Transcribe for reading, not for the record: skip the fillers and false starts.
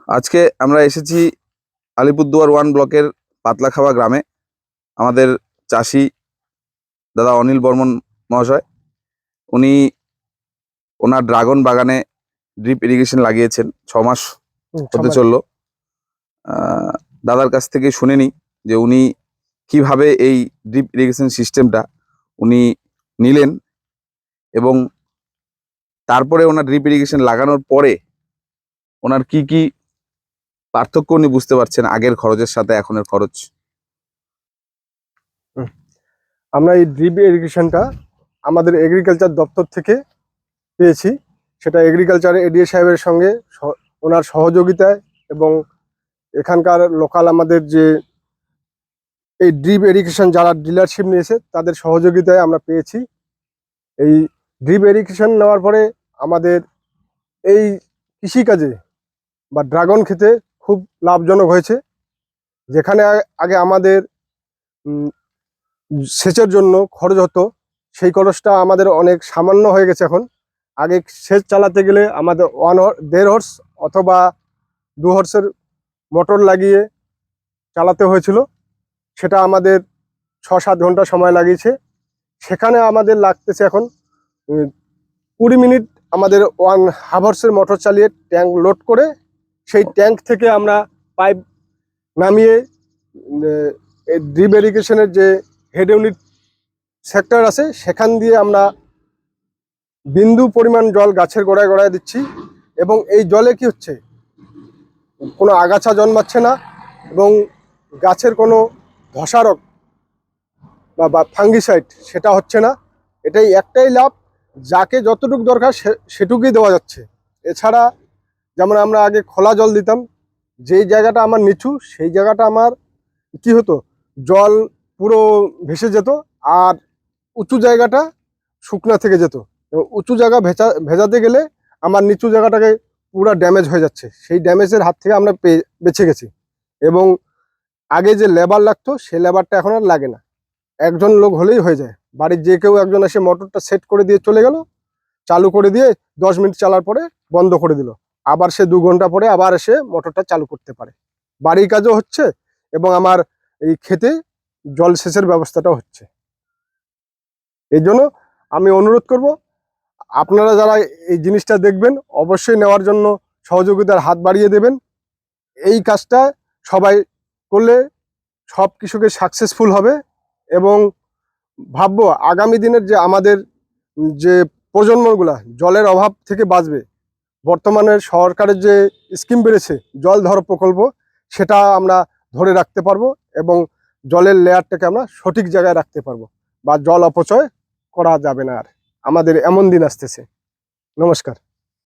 আজকে আমরা এসেছি আলিপুরদুয়ার 1 ব্লকের পাতলাখাওয়া গ্রামে। আমাদের চাষি দাদা অনিল বর্মন মহাশয়, উনি ওনার ড্রাগন বাগানে ড্রিপ ইরিগেশন লাগিয়েছেন। 6 মাস হতে চললো। দাদার কাছ থেকে শুনে নিই যে উনি কিভাবে এই ড্রিপ ইরিগেশন সিস্টেমটা উনি নিলেন এবং তারপরে ওনার ড্রিপ ইরিগেশন লাগানোর পরে ওনার কি কি পার্থক্য উনি বুঝতে পারছেন আগের খরচের সাথে এখনের খরচ। আমরা এই ড্রিপ ইরিগেশনটা আমাদের এগ্রিকালচার দপ্তর থেকে পেয়েছি। সেটা এগ্রিকালচার এডিএ সাহেবের সঙ্গে ওনার সহযোগিতায় এবং এখানকার লোকাল আমাদের যে এই ড্রিপ ইরিগেশন যারা ডিলারশিপ নিয়েছে তাদের সহযোগিতায় আমরা পেয়েছি। এই ড্রিপ ইরিগেশন নেওয়ার পরে আমাদের এই কৃষিকাজে বা ড্রাগন খেতে খুব লাভজনক হয়েছে। যেখানে আগে আমাদের সেচের জন্য খরচ হতো, সেই খরচটা আমাদের অনেক সামান্য হয়ে গেছে এখন। আগে সেচ চালাতে গেলে আমাদের 1.5 হর্স অথবা 2 হর্সের মোটর লাগিয়ে চালাতে হয়েছিল। সেটা আমাদের 6-7 ঘন্টা সময় লাগিয়েছে। সেখানে আমাদের লাগতেছে এখন 20 মিনিট। আমাদের 1.5 হর্সের মোটর চালিয়ে ট্যাঙ্ক লোড করে সেই ট্যাঙ্ক থেকে আমরা পাইপ নামিয়ে ড্রিপ ইরিগেশনের যে হেড ইউনিট সেক্টর আছে সেখান দিয়ে আমরা বিন্দু পরিমাণ জল গাছের গোড়ায় গোড়ায় দিচ্ছি। এবং এই জলে কি হচ্ছে, কোনো আগাছা জন্মাচ্ছে না এবং গাছের কোনো ধসারক বা ফাঙ্গিসাইড সেটা হচ্ছে না। এটাই একটাই লাভ, যাকে যতটুকু দরকার সেটুকুই দেওয়া যাচ্ছে। এছাড়া যেমন আমরা আগে খোলা জল দিতাম, যেই জায়গাটা আমার নিচু সেই জায়গাটা আমার কি হতো, জল পুরো ভেসে যেত, আর উঁচু জায়গাটা শুকনা থেকে যেত। এবং উঁচু জায়গা ভেজাতে গেলে আমার নিচু জায়গাটাকে পুরো ড্যামেজ হয়ে যাচ্ছে। সেই ড্যামেজের হাত থেকে আমরা বেঁচে গেছি। এবং আগে যে লেবার লাগতো সেই লেবারটা এখন আর লাগে না, একজন লোক হলেই হয়ে যায়। বাড়ির যে কেউ একজন এসে মোটরটা সেট করে দিয়ে চলে গেল, চালু করে দিয়ে 10 মিনিট চালার পরে বন্ধ করে দিল, আবার সে 2 ঘন্টা পরে আবার এসে মোটরটা চালু করতে পারে। বাড়ির কাজও হচ্ছে এবং আমার এই খেতে জল সেচের ব্যবস্থাটাও হচ্ছে। এই জন্য আমি অনুরোধ করব, আপনারা যারা এই জিনিসটা দেখবেন অবশ্যই নেওয়ার জন্য সহযোগিতার হাত বাড়িয়ে দেবেন। এই কাজটা সবাই করলে সব কিছুকে সাকসেসফুল হবে এবং ভাববো আগামী দিনের যে আমাদের যে প্রজন্মগুলা জলের অভাব থেকে বাঁচবে। বর্তমানে সরকারের যে স্কিম বেড়েছে জল ধর প্রকল্প, সেটা আমরা ধরে রাখতে পারবো এবং জলের লেয়ারটাকে আমরা সঠিক জায়গায় রাখতে পারবো, বা জল অপচয় করা যাবে না আর। আমাদের এমন দিন আসতেছে। নমস্কার।